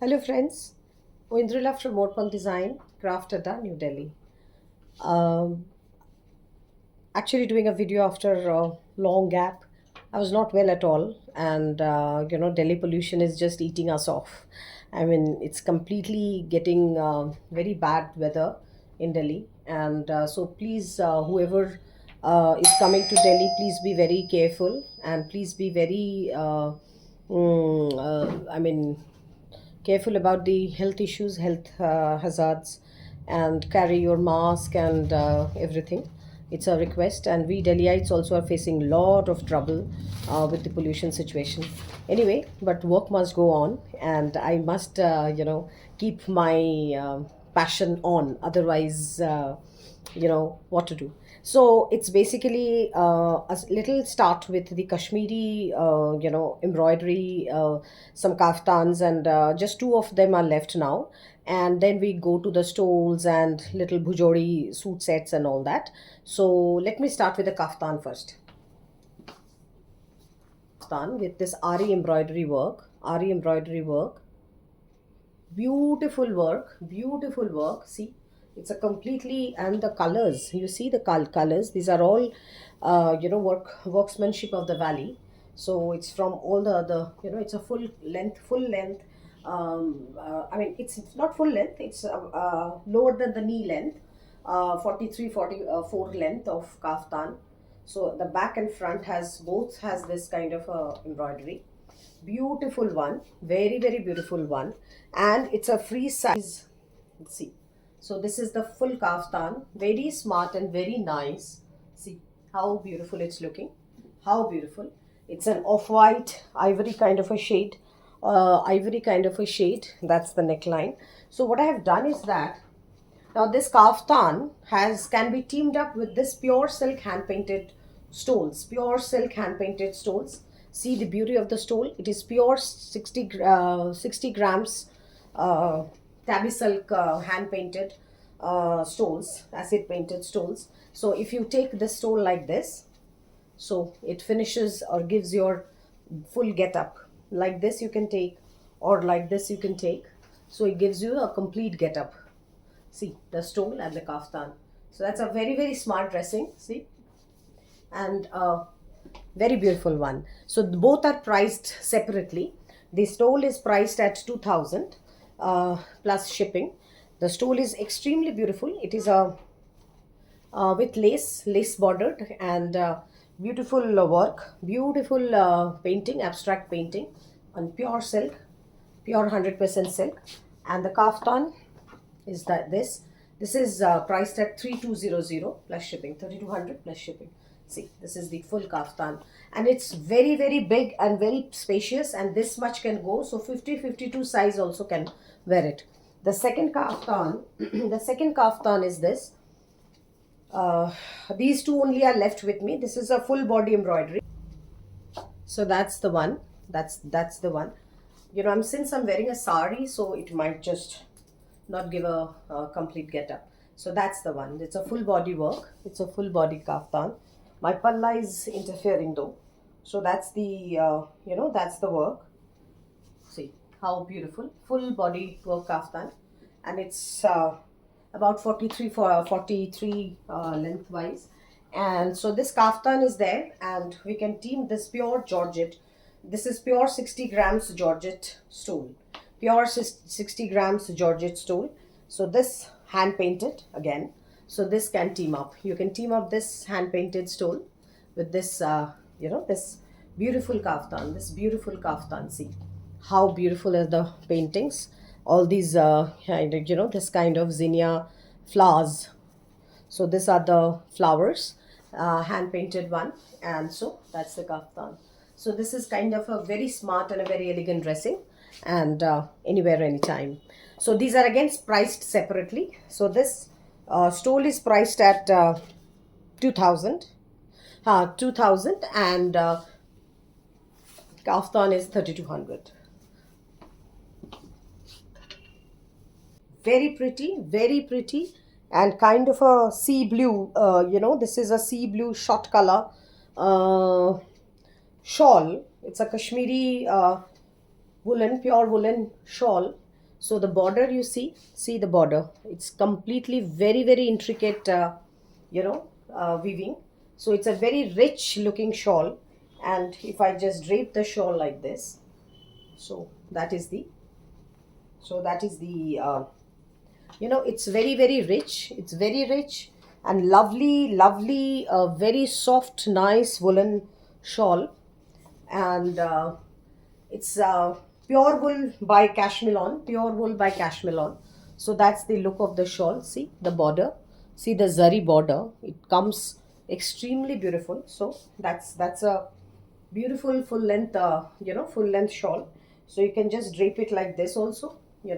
Hello friends, Indrila from Morpang Design, Craft Adda, New Delhi. Um, Actually doing a video after a long gap. I was not well at all, and Delhi pollution is just eating us off. I mean, it's completely getting very bad weather in Delhi, and so please, whoever is coming to Delhi, please be very careful and please be very, I mean, careful about the health issues, health hazards, and carry your mask and everything. It's a request, and we Delhiites also are facing a lot of trouble with the pollution situation. Anyway, but work must go on, and I must, keep my passion on. Otherwise, what to do. So it's basically a little start with the Kashmiri, embroidery, some kaftans, and just two of them are left now. And then we go to the stoles and little bhujori suit sets and all that. So let me start with the kaftan first. Kaftan with this Ari embroidery work, beautiful work. See, it's a completely, and the colors, you see the colors, these are all workmanship of the valley. So it's from all the other, it's a full length. I mean, it's not full length, it's lower than the knee length, 43 44 length of kaftan. So the back and front has this kind of embroidery. Beautiful one, very beautiful one. And it's a free size. See, so this is the full kaftan, very smart and very nice. See how beautiful it's looking, how beautiful. It's an off-white ivory kind of a shade, that's the neckline. So what I have done is that now this kaftan has can be teamed up with this pure silk hand painted stoles, pure silk hand painted stoles. See the beauty of the stole. It is pure 60 grams tabby silk hand painted stoles, acid painted stoles. So if you take this stole like this, so it finishes or gives your full get up. Like this you can take, or like this you can take. So it gives you a complete get up. See the stole and the kaftan. So that's a very smart dressing. See, and very beautiful one. So both are priced separately. The stole is priced at 2000 plus shipping. The stole is extremely beautiful. It is a with lace bordered, and beautiful work, beautiful painting, abstract painting on pure silk, pure 100% silk. And the kaftan is that this is priced at 3200 plus shipping, 3200 plus shipping. See, this is the full kaftan, and it's very big and very spacious, and this much can go. So 50-52 size also can wear it. The second kaftan the second kaftan is this. These two only are left with me. This is a full body embroidery. So that's the one. That's the one. Since I'm wearing a sari, so it might just not give a complete get-up. So that's the one. It's a full body work. It's a full body kaftan. My palla is interfering though. So that's the that's the work. See how beautiful, full body work kaftan, and it's about 43 lengthwise. And so this kaftan is there, and we can team this pure georgette. This is pure 60 grams georgette stole, pure 60 grams georgette stole. So this hand painted again. So this can team up. You can team up this hand painted stole with this this beautiful kaftan. See how beautiful are the paintings. All these this kind of zinnia flowers. So these are the flowers, hand painted one. And so that's the kaftan. So this is kind of a very smart and a very elegant dressing, and anywhere, anytime. So these are again priced separately. So this stole is priced at 2000, 2000, and kaftan is 3200. Very pretty, and kind of a sea blue. This is a sea blue shot color uh, shawl. It's a Kashmiri woolen, pure woolen shawl, So the border, you see the border. It's completely very, very intricate, weaving. So it's a very rich looking shawl. And if I just drape the shawl like this, so that is the, it's very, very rich. It's very rich and lovely, lovely, very soft, nice woolen shawl. And it's pure wool by Cashmilon, pure wool by Cashmilon. So that's the look of the shawl. See the border, see the zari border. It comes extremely beautiful. So that's a beautiful full length, full length shawl. So you can just drape it like this also,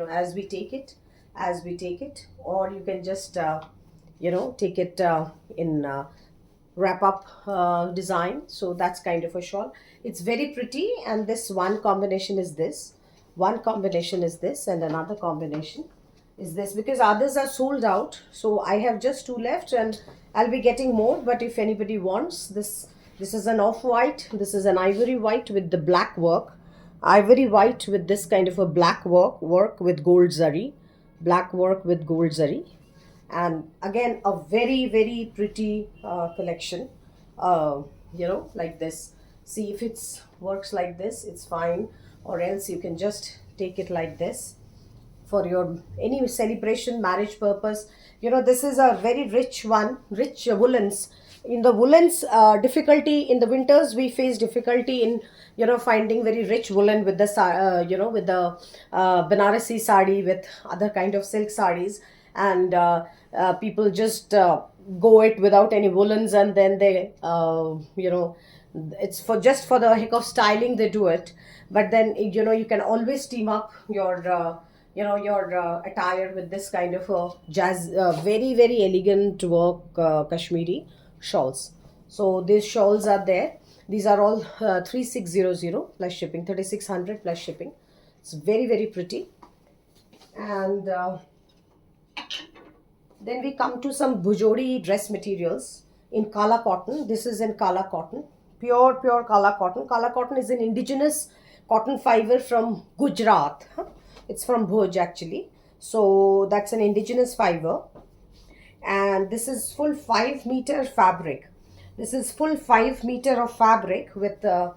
as we take it, or you can just, take it in wrap up design. So that's kind of a shawl. It's very pretty. And this one combination is this, and another combination is this, because others are sold out. So I have just two left, and I'll be getting more. But if anybody wants this, this is an off white, this is an ivory white with the black work, ivory white with this kind of a black work with gold zari, black work with gold zari. And again, a very, very pretty collection, like this. See, if it's works like this, it's fine, or else you can just take it like this for your any celebration, marriage purpose. This is a very rich one, rich woolens. In the woolens, difficulty in the winters, we face difficulty in finding very rich woolen with the with the Banarasi sari, with other kind of silk saris. And people just go it without any woolens, and then they it's for just for the heck of styling they do it. But then you can always team up your attire with this kind of a jazz, very, very elegant work, Kashmiri shawls. So these shawls are there. These are all 3600 plus shipping, 3600 plus shipping. It's very, very pretty. And then we come to some Bhujodi dress materials in Kala cotton. This is in Kala cotton, pure Kala cotton. Kala cotton is an indigenous cotton fiber from Gujarat. It's from Bhuj actually. So that's an indigenous fiber. And this is full 5 meter fabric. This is full 5 meter of fabric with the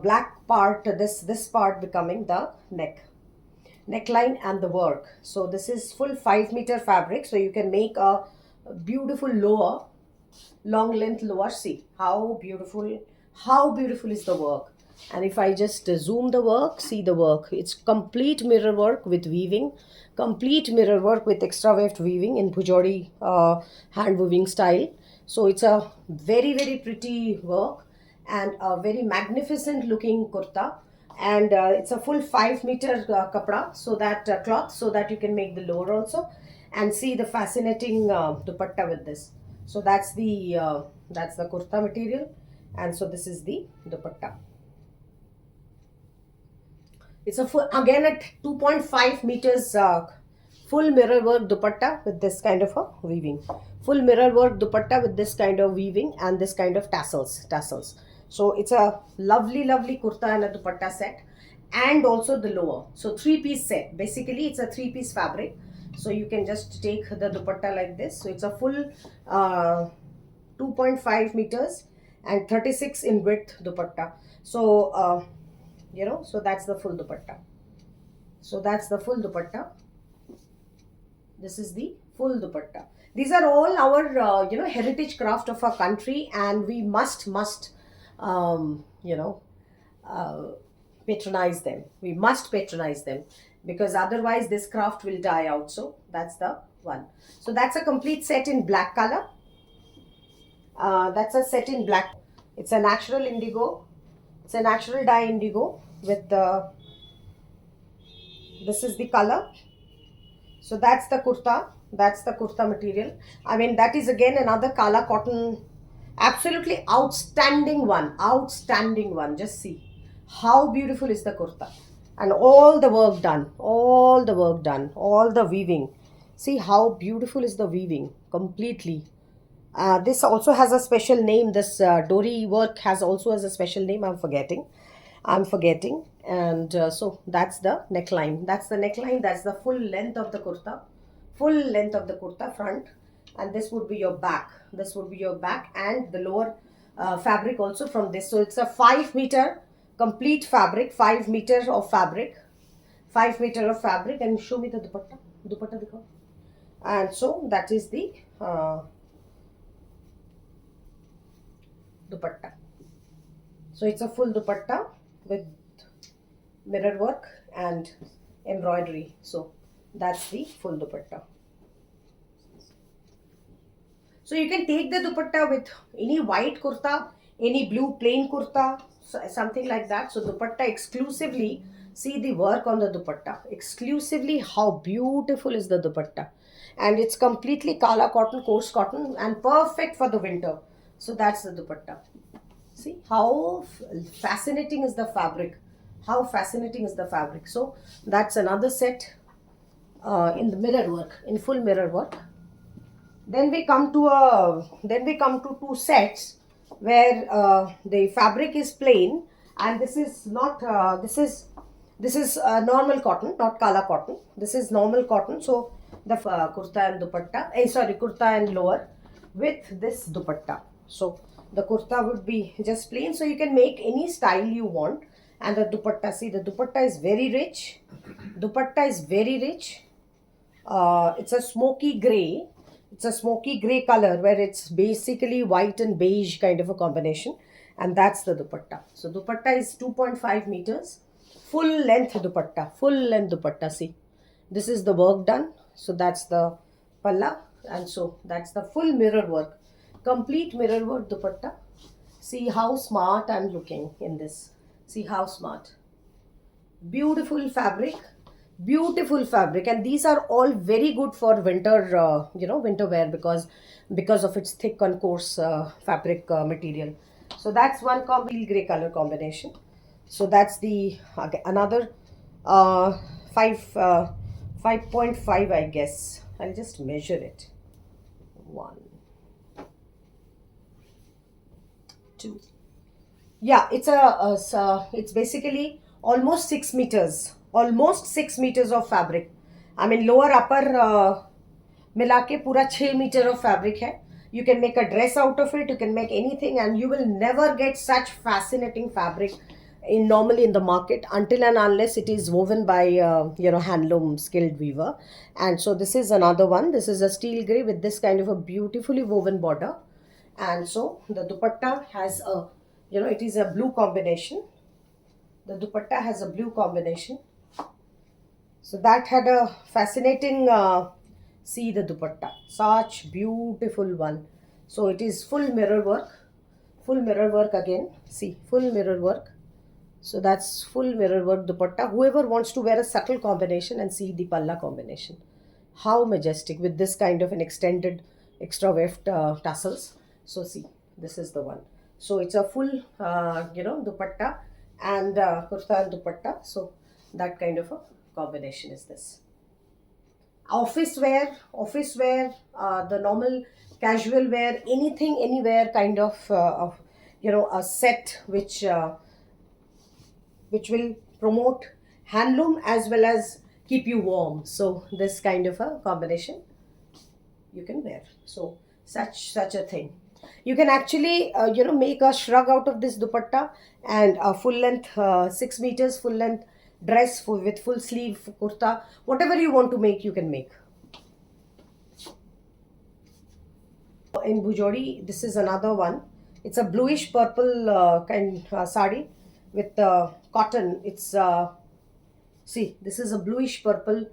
black part, this part becoming the neckline and the work. So this is full 5 meter fabric. So you can make a beautiful lower, long length lower. See how beautiful is the work. And if I just zoom the work, see the work. It's complete mirror work with weaving, complete mirror work with extra weft weaving in Bhujodi hand weaving style. So it's a very, very pretty work and a very magnificent looking kurta. And it's a full 5 meter kapda, so that cloth, so that you can make the lower also. And see the fascinating dupatta with this. So that's the kurta material, and so this is the dupatta. It's a full, again at 2.5 meters, full mirror work dupatta with this kind of a weaving. Full mirror work dupatta with this kind of weaving and this kind of tassels. So it's a lovely, lovely kurta and a dupatta set, and also the lower. So three-piece set. Basically, it's a three-piece fabric. So you can just take the dupatta like this. So it's a full 2.5 meters and 36 in width dupatta. So so that's the full dupatta. This is the full dupatta. These are all our heritage craft of our country, and we must um, you know patronize them. We must patronize them, because otherwise this craft will die out. So that's the one. So that's a complete set in black color. That's a set in black. It's a natural indigo. It's a natural dye indigo with the, this is the color. So that's the kurta material. I mean, that is again another Kala cotton, absolutely outstanding one. Just see how beautiful is the kurta, and all the work done, all the weaving. See how beautiful is the weaving completely. This also has a special name. This Dori work has also has a special name. I'm forgetting. And so that's the neckline. That's the neckline. That's the full length of the kurta. Full length of the kurta front. And this would be your back. This would be your back and the lower fabric also from this. So it's a 5 meter complete fabric. 5 meters of fabric. 5 meter of fabric. And show me the dupatta. Dupatta dikho. And so that is the dupatta. So it's a full dupatta with mirror work and embroidery. So that's the full dupatta. So you can take the dupatta with any white kurta, any blue plain kurta, something like that. So dupatta exclusively, see the work on the dupatta. Exclusively how beautiful is the dupatta. And it's completely kala cotton, coarse cotton and perfect for the winter. So that's the dupatta. See how fascinating is the fabric. How fascinating is the fabric. So that's another set in the mirror work, in full mirror work. Then we come to two sets where the fabric is plain, and this is not this is normal cotton, not kala cotton. This is normal cotton. So the kurta and dupatta, sorry, kurta and lower with this dupatta. So the kurta would be just plain. So you can make any style you want. And the dupatta, see the dupatta is very rich. Dupatta is very rich. It's a smoky gray. It's a smoky gray color where it's basically white and beige kind of a combination. And that's the dupatta. So dupatta is 2.5 meters. Full length dupatta. Full length dupatta. See, this is the work done. So that's the palla. And so that's the full mirror work. Complete mirror work dupatta. See how smart I'm looking in this. See how smart. Beautiful fabric. Beautiful fabric, and these are all very good for winter, winter wear because of its thick and coarse fabric material. So that's one gray color combination. So that's the another 5.5, I guess. I'll just measure it. 1, 2. Yeah, it's basically almost 6 meters. Almost 6 meters of fabric. I mean lower upper मिला के पूरा 6 meter of fabric है. You can make a dress out of it. You can make anything, and you will never get such fascinating fabric normally in the market until and unless it is woven by handloom skilled weaver. And so this is another one. This is a steel gray with this kind of a beautifully woven border. And so the dupatta has a it is a blue combination. The dupatta has a blue combination. So that had a fascinating, see the dupatta, such beautiful one. So it is full mirror work again, see, full mirror work. So that's full mirror work dupatta. Whoever wants to wear a subtle combination, and see the palla combination. How majestic with this kind of an extended extra weft tassels. So see, this is the one. So it's a full, dupatta and kurta and dupatta. So that kind of a combination is this. Office wear, the normal casual wear, anything, anywhere kind of a set which will promote handloom as well as keep you warm. So this kind of a combination you can wear. So such a thing. You can actually make a shrug out of this dupatta, and a full length 6 meters full length dress with full sleeve kurta, whatever you want to make, you can make. In Bujodi, this is another one. It's a bluish purple kind sari with cotton. It's see, this is a bluish purple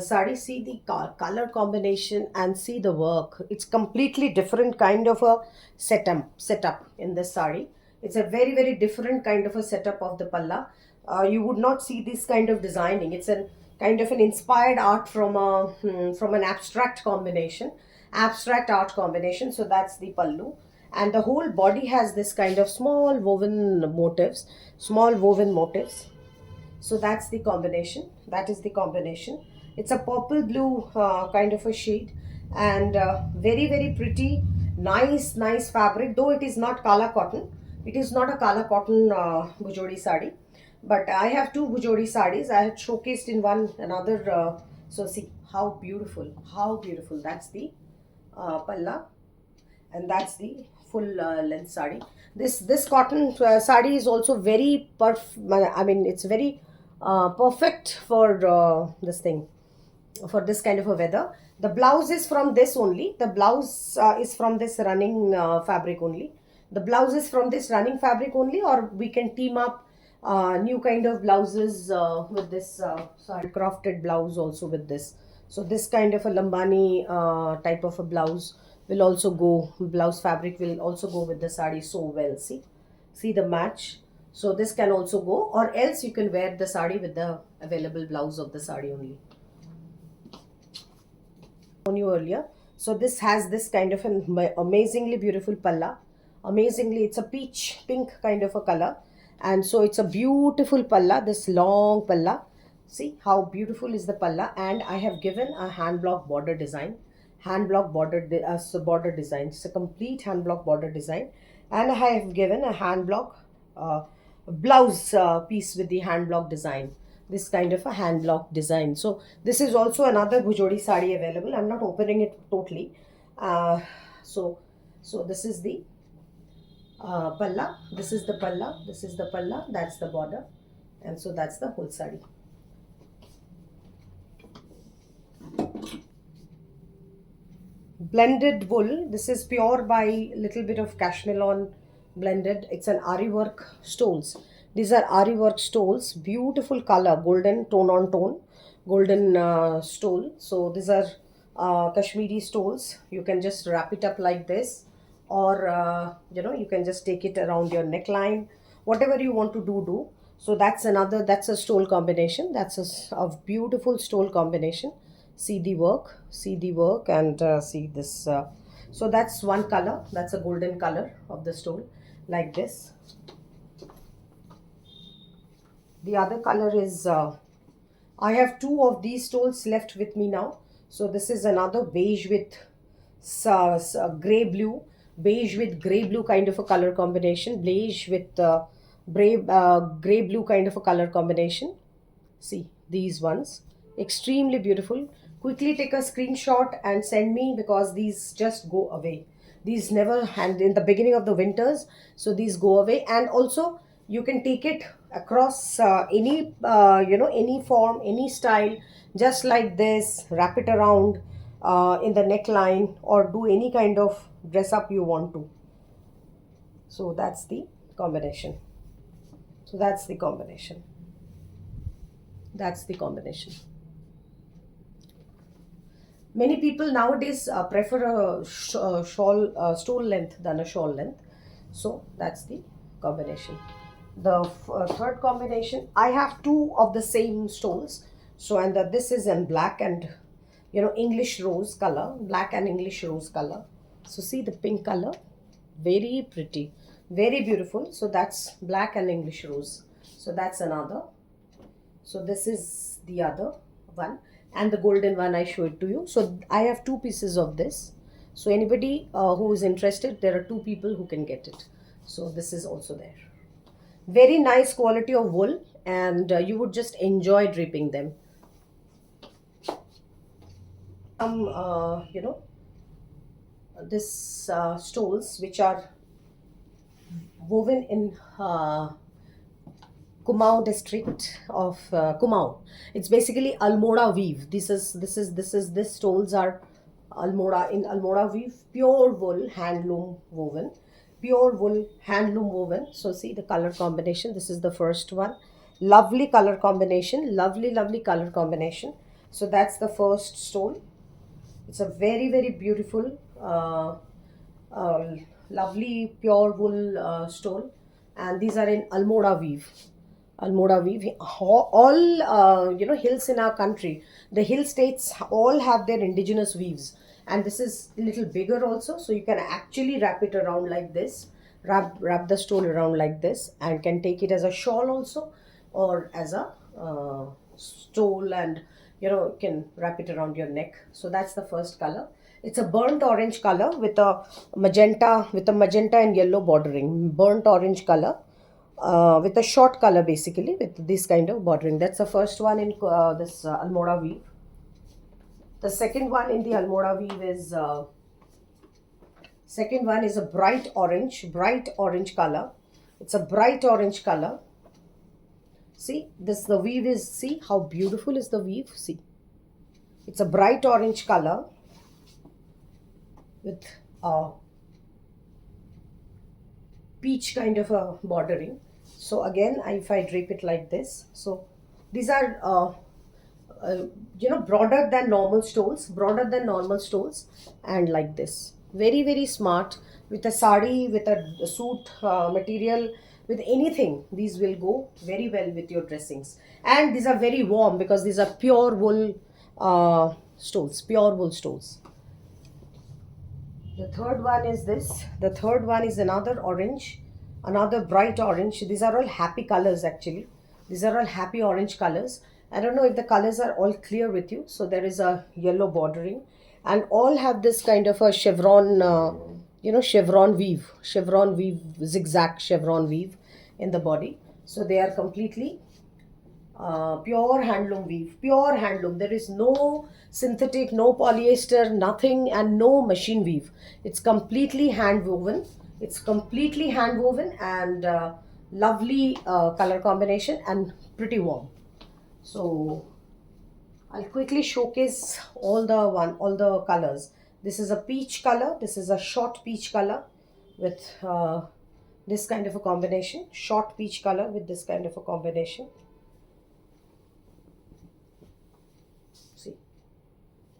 sari. See the color combination and see the work. It's completely different kind of a setup in this sari. It's a very, very different kind of a setup of the palla. You would not see this kind of designing. It's a kind of an inspired art from an abstract art combination. So that's the pallu, and the whole body has this kind of small woven motifs. So that's the combination. That is the combination. It's a purple blue kind of a shade, and very, very pretty, nice fabric. Though it is not kala cotton. It is not a kala cotton Bujodi sari. But I have two Bujori sarees. I had showcased in one another. So see how beautiful. That's the palla, and that's the full length sari. This cotton sari is also very I mean, it's very perfect for this thing, for this kind of a weather. The blouse is from this only. The blouse is from this running fabric only. The blouse is from this running fabric only, or we can team up new kind of blouses with this sorry, crafted blouse also with this. So this kind of a lambani type of a blouse will also go. Blouse fabric will also go with the sari so well. See the match. So this can also go, or else you can wear the sari with the available blouse of the sari only shown you earlier. So this has this kind of an amazingly beautiful palla. Amazingly, it's a peach pink kind of a color. And so it's a beautiful palla, this long palla. See how beautiful is the palla. And I have given a hand block border design. Hand block border, so border design. It's a complete hand block border design. And I have given a hand block blouse piece with the hand block design, this kind of a hand block design. So this is also another Bhujodi sari available. I'm not opening it totally. uh, so so this is the palla, this is the palla, this is the palla, that's the border, and so that's the whole sari. Blended wool, this is pure by little bit of cashmere blended. It's an ari work stoles. These are ari work stoles, beautiful color, golden tone on tone, golden stole. So these are Kashmiri stoles. You can just wrap it up like this, or you can just take it around your neckline, whatever you want to do. So that's another, that's a stole combination. That's a beautiful stole combination. See the work, and see this. So that's one color, that's a golden color of the stole, like this. The other color is I have two of these stoles left with me now. So this is another beige with gray blue, beige with gray blue kind of a color combination, beige with gray blue kind of a color combination. See these ones, extremely beautiful. Quickly take a screenshot and send me, because these just go away. These never, and in the beginning of the winters, so these go away. And also you can take it across any any form, any style, just like this. Wrap it around in the neckline, or do any kind of dress up you want to. So that's the combination. So that's the combination. That's the combination. Many people nowadays prefer a shawl stole length than a shawl length. So that's the combination. The third combination, I have two of the same stoles. So, and this is in black and English rose color, black and English rose color. So see the pink color, very pretty, very beautiful. So that's black and English rose. So that's another. So this is the other one, and the golden one I showed to you. So I have two pieces of this. So anybody who is interested, there are two people who can get it. So this is also there. Very nice quality of wool, and you would just enjoy draping them. This stoles which are woven in Kumaon district of Kumaon. It's basically Almora weave. This stoles are Almora weave, pure wool handloom woven, pure wool handloom woven. So see the color combination. This is the first one. Lovely color combination. Lovely color combination. So that's the first stole. It's a very beautiful, uh, lovely pure wool stole, and these are in Almora weave. Almora weave. All hills in our country, the hill states all have their indigenous weaves, and this is a little bigger also, so you can actually wrap it around like this. Wrap the stole around like this, and can take it as a shawl also, or as a stole, and you can wrap it around your neck. So that's the first color. It's a burnt orange color with a magenta and yellow bordering. Burnt orange color, with a short color basically with this kind of bordering. That's the first one in this Almora weave. The second one in the Almora weave is second one is a bright orange color. It's a bright orange color. See, this the weave is, see how beautiful is the weave. See, it's a bright orange color with a peach kind of a bordering. So again, if I drape it like this, so these are broader than normal stoles, and like this, very smart. With a sari, with a suit material, with anything, these will go very well with your dressings. And these are very warm because these are pure wool stoles. The third one is this. The third one is another orange, another bright orange. These are all happy colors actually. These are all happy orange colors. I don't know if the colors are all clear with you. So there is a yellow bordering, and all have this kind of a chevron, chevron weave, zigzag chevron weave in the body. So they are completely pure handloom weave, pure handloom. There is no synthetic, no polyester, nothing, and no machine weave. It's completely hand woven. It's completely hand woven, and lovely color combination and pretty warm. So I'll quickly showcase all the colors. This is a peach color. This is a short peach color with this kind of a combination. Short peach color with this kind of a combination. See,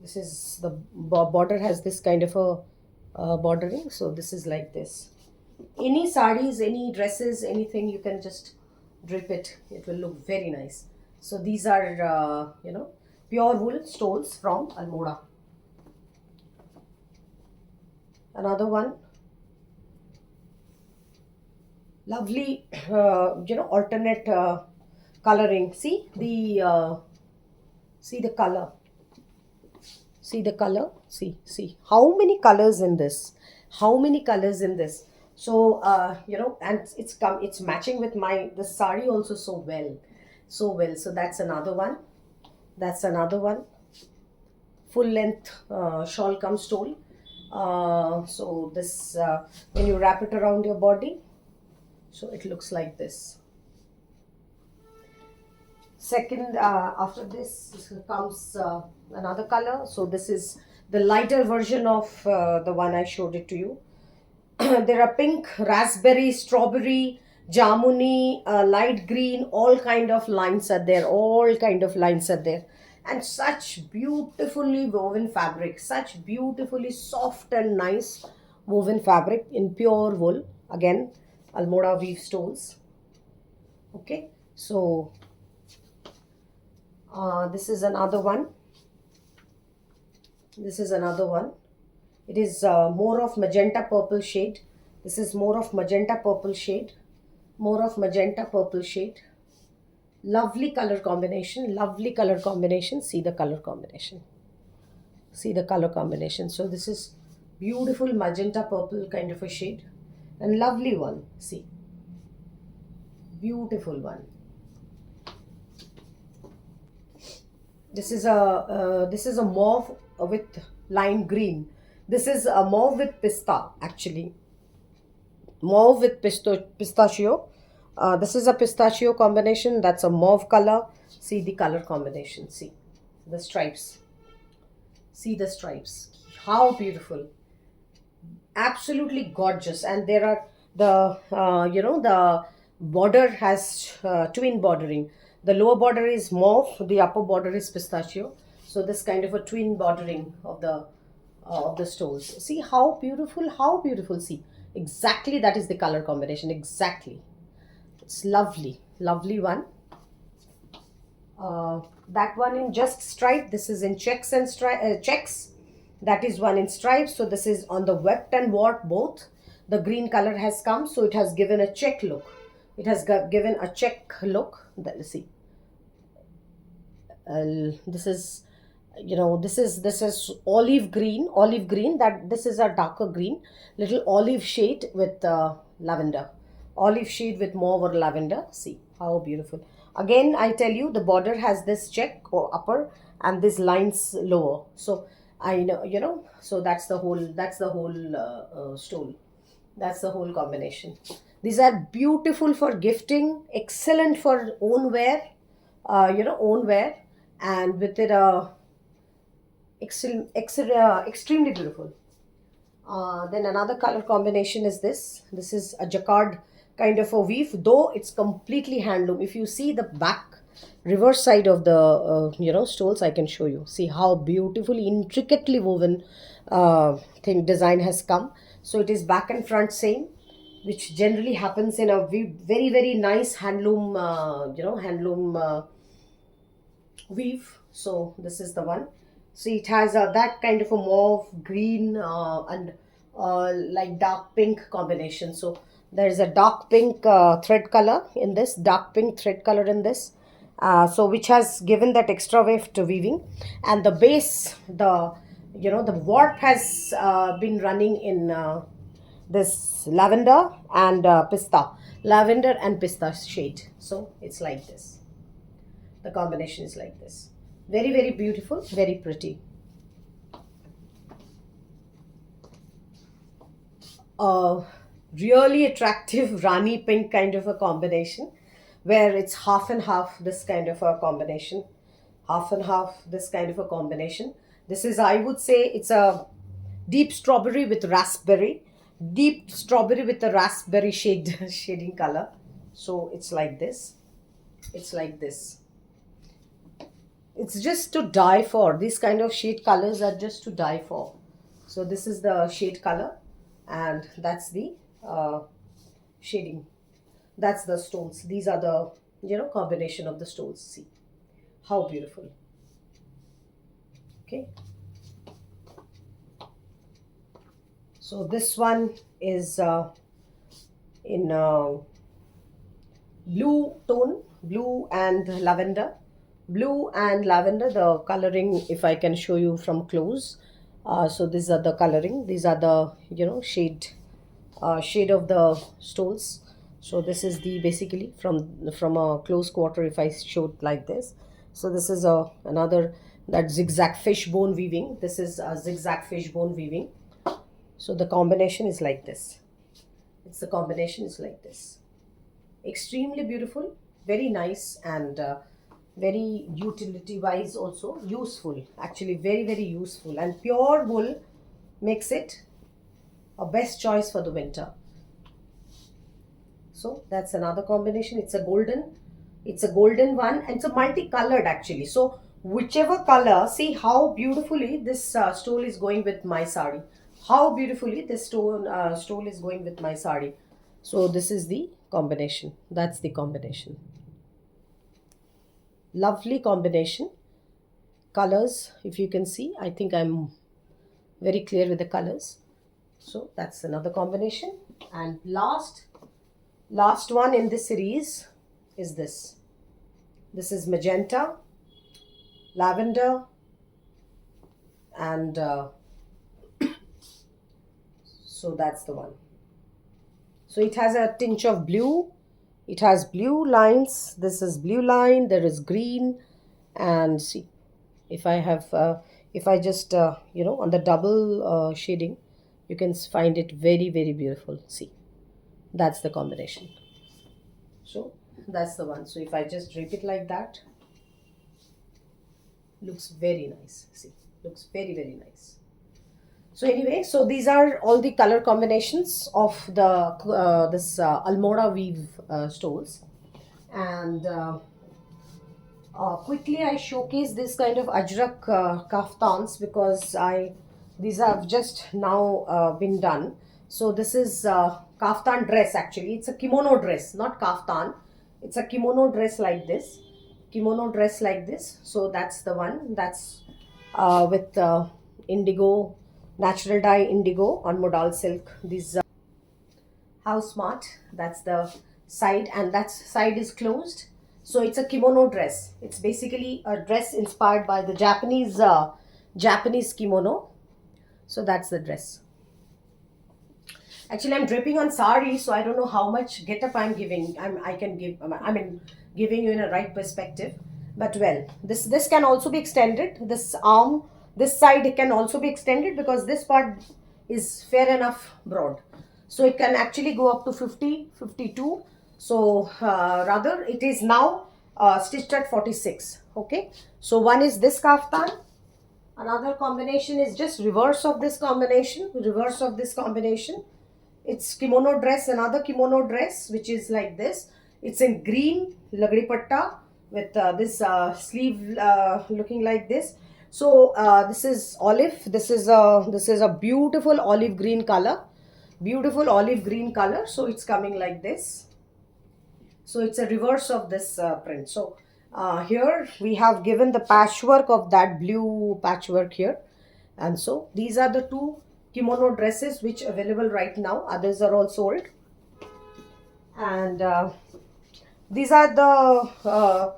this is the border has this kind of a bordering. So this is like this. Any sarees, any dresses, anything, you can just drip it. It will look very nice. So these are pure wool stoles from Almora. Another one, lovely alternate coloring. See the color. See the color. See how many colors in this. How many colors in this. So and it's matching with the sari also so well. So that's another one. That's another one. Full length shawl cum stole. So this when you wrap it around your body, so it looks like this. Second, after this comes another color. So this is the lighter version of the one I showed it to you. There are pink, raspberry, strawberry, jamuni, light green, all kind of lines are there. All kind of lines are there. And such beautifully woven fabric, such beautifully soft and nice woven fabric in pure wool. Again, Almora weave stoles. Okay, so this is another one. This is another one. It is more of magenta purple shade. This is more of magenta purple shade. More of magenta purple shade. Lovely color combination. Lovely color combination. See the color combination. See the color combination. So this is beautiful magenta purple kind of a shade. And lovely one. See. Beautiful one. This is a mauve with lime green. This is a mauve with pista actually. Mauve with pistachio. This is a pistachio combination. That's a mauve color. See the color combination. See the stripes. See the stripes. How beautiful. Absolutely gorgeous. And there are the border has twin bordering. The lower border is mauve. The upper border is pistachio. So this kind of a twin bordering of the stoles. See how beautiful. How beautiful. See. Exactly, that is the color combination. Exactly. It's lovely. Lovely one. That one in just stripe. This is in checks and checks. That is one in stripes. So this is on the webbed and warp both. The green color has come. So it has given a check look. It has given a check look. Let's see. This is this is olive green, that this is a darker green, little olive shade with lavender. olive shade with mauve or lavender. See how beautiful. Again, I tell you, the border has this check or upper and this lines lower. So I know, so that's the whole stole. That's the whole combination. These are beautiful for gifting, excellent for own wear, own wear, and with it, extremely beautiful. Then another color combination is this. This is a jacquard kind of a weave, though it's completely handloom. If you see the back reverse side of the stoles, I can show you. See how beautifully, intricately woven thing design has come. So it is back and front same, which generally happens in a very very nice handloom, handloom weave. So this is the one. See, it has that kind of a mauve green, and like dark pink combination. So there is a dark pink thread color in this, dark pink thread color in this, so which has given that extra weft weaving. And the base, the warp has been running in this lavender and pista shade. So it's like this. The combination is like this. Very very beautiful, very pretty. A really attractive rani pink kind of a combination, where it's half and half, this kind of a combination, half and half, this kind of a combination. This is, I would say, it's a deep strawberry with raspberry, deep strawberry with a raspberry shade shading color. So it's like this, it's like this. It's just to die for. These kind of shade colors are just to die for. So this is the shade color, and that's the shading. That's the stones. These are the combination of the stones. See how beautiful. Okay. So this one is in blue tone, blue and lavender. Blue and lavender, the coloring, if I can show you from close. So these are the coloring. These are the shade of the stones. So this is the basically from a close quarter, if I show it like this. So this is another, that zigzag fishbone weaving. This is a zigzag fishbone weaving. So the combination is like this. The combination is like this. Extremely beautiful, very nice, and very utility wise also useful. Actually, very very useful, and pure wool makes it a best choice for the winter. So that's another combination. It's a golden one, and it's a multicolored actually. So whichever color, see how beautifully this stole is going with my sari. How beautifully this stole is going with my sari. So this is the combination. That's the combination. Lovely combination. Colors, if you can see, I think I'm very clear with the colors. So that's another combination. And last one in this series is this. This is magenta, lavender, and so that's the one. So it has a tinge of blue. It has blue lines. This is blue line. There is green, and see, if I have, if I just on the double shading, you can find it very very beautiful. See, that's the combination. So that's the one. So if I just drape it like that, looks very nice. See, looks very very nice. So anyway, so these are all the color combinations of the this Almora weave stoles. And quickly I showcase this kind of ajrak kaftans, because these have just now been done. So this is kaftan dress. Actually, it's a kimono dress, not kaftan. It's a kimono dress like this. Kimono dress like this. So that's the one. That's with indigo, natural dye indigo on modal silk. These how smart. That's the side, and that side is closed. So it's a kimono dress. It's basically a dress inspired by the Japanese kimono. So that's the dress. Actually, I'm draping on sari, so I don't know how much get-up I'm giving. I can give. I mean, giving you in a right perspective. But well, this can also be extended. This arm, this side, it can also be extended because this part is fair enough broad. So it can actually go up to 50, 52. So rather, it is now stitched at 46. Okay. So one is this kaftan. Another combination is just reverse of this combination. Reverse of this combination. It's kimono dress, another kimono dress, which is like this. It's in green lagdi patta with this sleeve looking like this. So this is olive. This is a beautiful olive green color. Beautiful olive green color. So it's coming like this. So it's a reverse of this print. So here we have given the patchwork of that blue patchwork here. And so these are the two kimono dresses which available right now. Others are all sold. And these are the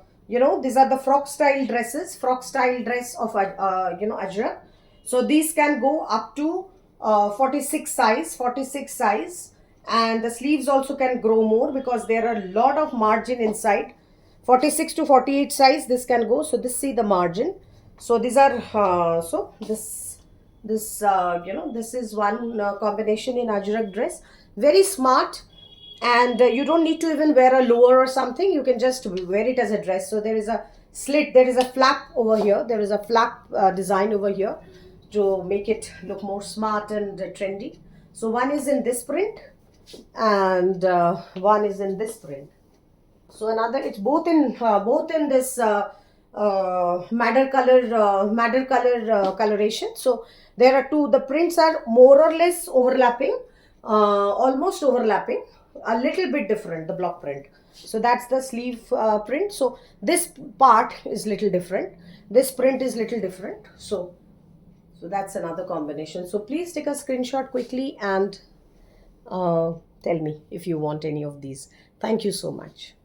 these are the frock style dresses, frock style dress of ajrak. So these can go up to 46 size, 46 size, and the sleeves also can grow more because there are a lot of margin inside. 46 to 48 size this can go. So this, see the margin. So these are so this is one combination in ajrak dress, very smart. And you don't need to even wear a lower or something. You can just wear it as a dress. So there is a slit, there is a flap over here, there is a flap design over here to make it look more smart and trendy. So one is in this print and one is in this print. So another, it's both in this madder color coloration. So there are two. The prints are more or less overlapping, almost overlapping, a little bit different. The block print. So that's the sleeve print. So this part is little different. This print is little different. So that's another combination. So please take a screenshot quickly and tell me if you want any of these. Thank you so much.